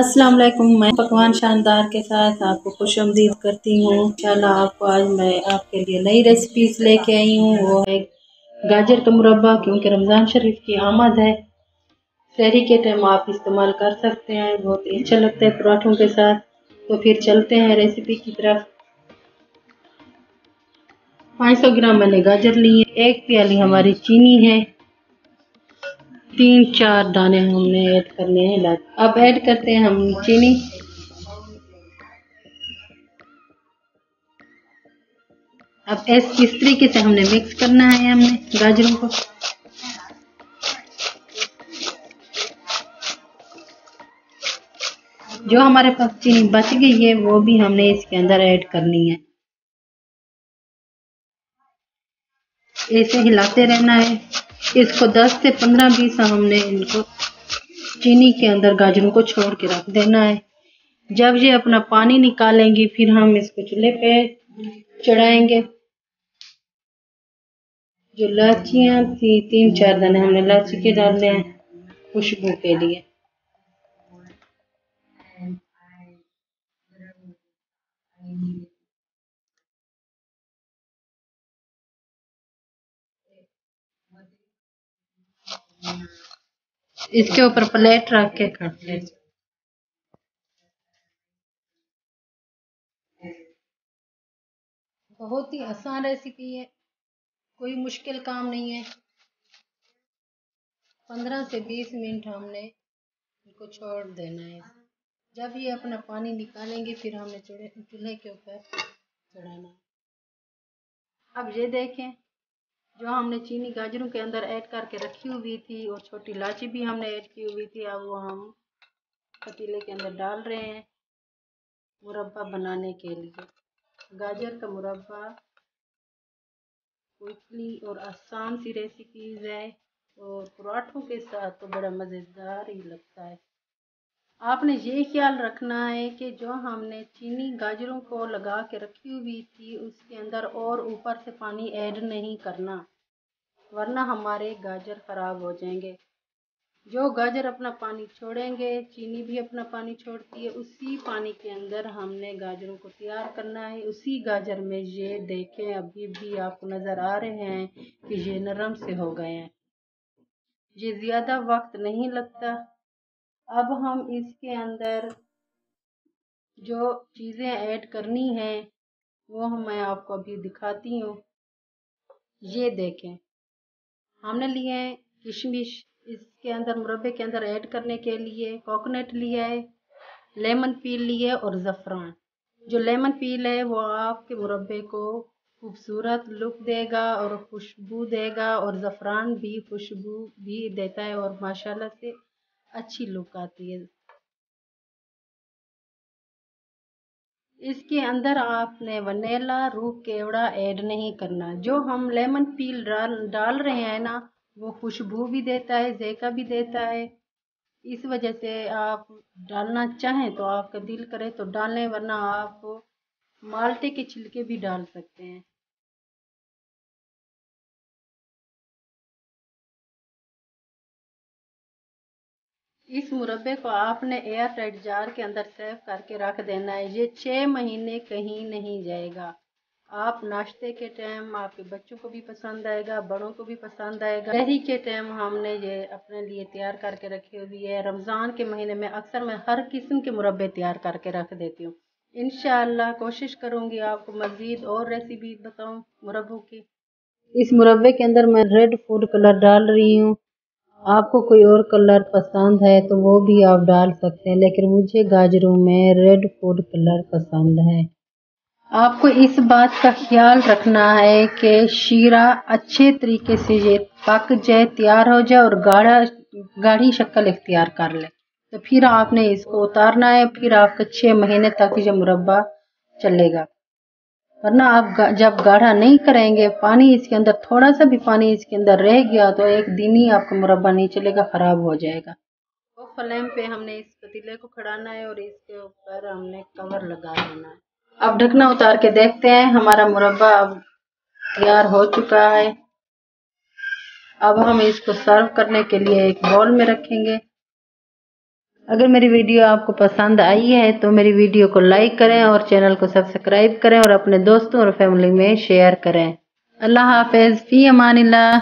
अस्सलाम वालेकुम। मैं पकवान शानदार के साथ आपको खुशामदीद करती हूँ। इंशाल्लाह आपको आज मैं आपके लिए नई रेसिपीज लेके आई हूँ। वो है गाजर का मुरब्बा, क्योंकि रमज़ान शरीफ की आमद है। सहरी के टाइम आप इस्तेमाल कर सकते हैं, बहुत ही अच्छा लगता है पराठों के साथ। तो फिर चलते हैं रेसिपी की तरफ। 500 ग्राम मैंने गाजर लिए, एक प्याली हमारी चीनी है, 3-4 दाने हमने ऐड करने हैं। अब ऐड करते हैं हम चीनी। अब इस तरीके से हमने मिक्स करना है हमने गाजरों को। जो हमारे पास चीनी बच गई है वो भी हमने इसके अंदर ऐड करनी है। ऐसे हिलाते रहना है इसको। 10 से 15-20 हमने इनको चीनी के अंदर गाजरों को छोड़ के रख देना है। जब ये अपना पानी निकालेंगी फिर हम इसको चूल्हे पे चढ़ाएंगे। जो इलायचियाँ थी, 3-4 दाने हमने इलायची के डालने हैं खुशबू के लिए। इसके ऊपर प्लेट रख के कर ले। बहुत ही आसान रेसिपी है, कोई मुश्किल काम नहीं है। 15 से 20 मिनट हमने इनको छोड़ देना है। जब ये अपना पानी निकालेंगे फिर हमने चूल्हे के ऊपर चढ़ाना है। अब ये देखें, जो हमने चीनी गाजरों के अंदर ऐड करके रखी हुई थी और छोटी इलायची भी हमने ऐड की हुई थी, अब वो हम पतीले के अंदर डाल रहे हैं मुरब्बा बनाने के लिए। गाजर का मुरब्बा क्विकली और आसान सी रेसिपीज है और पराठों के साथ तो बड़ा मज़ेदार ही लगता है। आपने ये ख्याल रखना है कि जो हमने चीनी गाजरों को लगा के रखी हुई थी उसके अंदर और ऊपर से पानी ऐड नहीं करना, वरना हमारे गाजर ख़राब हो जाएंगे। जो गाजर अपना पानी छोड़ेंगे, चीनी भी अपना पानी छोड़ती है, उसी पानी के अंदर हमने गाजरों को तैयार करना है। उसी गाजर में ये देखें अभी भी आपको नज़र आ रहे हैं कि ये नरम से हो गए हैं। ये ज़्यादा वक्त नहीं लगता। अब हम इसके अंदर जो चीज़ें ऐड करनी है वो मैं आपको अभी दिखाती हूँ। ये देखें, हमने लिए हैं किशमिश, इसके अंदर मुरब्बे के अंदर ऐड करने के लिए। कोकोनट लिया है, लेमन पील लिया है और ज़फ़रान। जो लेमन पील है वो आपके मुरब्बे को खूबसूरत लुक देगा और खुशबू देगा, और ज़फ़रान भी खुशबू भी देता है और माशाल्लाह से अच्छी लुक आती है। इसके अंदर आपने वनीला रूह केवड़ा ऐड नहीं करना। जो हम लेमन पील डाल रहे हैं ना, वो खुशबू भी देता है, जायका भी देता है। इस वजह से आप डालना चाहें तो आपका दिल करे तो डालें, वरना आप माल्टे के छिलके भी डाल सकते हैं। इस मुरब्बे को आपने एयर टाइट जार के अंदर सेव करके रख देना है। ये 6 महीने कहीं नहीं जाएगा। आप नाश्ते के टाइम आपके बच्चों को भी पसंद आएगा, बड़ों को भी पसंद आएगा। सहरी के टाइम हमने ये अपने लिए तैयार करके रखी हुई है। रमज़ान के महीने में अक्सर मैं हर किस्म के मुरब्बे तैयार करके रख देती हूँ। इंशाअल्लाह कोशिश करूँगी आपको मज़ीद और रेसिपी बताऊँ मुरब्बों की। इस मुरब्बे के अंदर मैं रेड फूड कलर डाल रही हूँ। आपको कोई और कलर पसंद है तो वो भी आप डाल सकते हैं, लेकिन मुझे गाजरों में रेड फूड कलर पसंद है। आपको इस बात का ख्याल रखना है कि शीरा अच्छे तरीके से ये पक जाए, तैयार हो जाए और गाढ़ी शक्ल इख्तियार कर ले, तो फिर आपने इसको उतारना है। फिर आपका 6 महीने तक ये मुरब्बा चलेगा। वरना आप जब गाढ़ा नहीं करेंगे, पानी इसके अंदर थोड़ा सा भी पानी इसके अंदर रह गया तो एक दिन ही आपका मुरब्बा नहीं चलेगा, खराब हो जाएगा। तो फ्लेम पे हमने इस पतीले को खड़ाना है और इसके ऊपर हमने कवर लगा देना है। अब ढकना उतार के देखते हैं, हमारा मुरब्बा अब तैयार हो चुका है। अब हम इसको सर्व करने के लिए एक बाउल में रखेंगे। अगर मेरी वीडियो आपको पसंद आई है तो मेरी वीडियो को लाइक करें और चैनल को सब्सक्राइब करें और अपने दोस्तों और फैमिली में शेयर करें। अल्लाह हाफ़िज़, फ़ी अमानिल्लाह।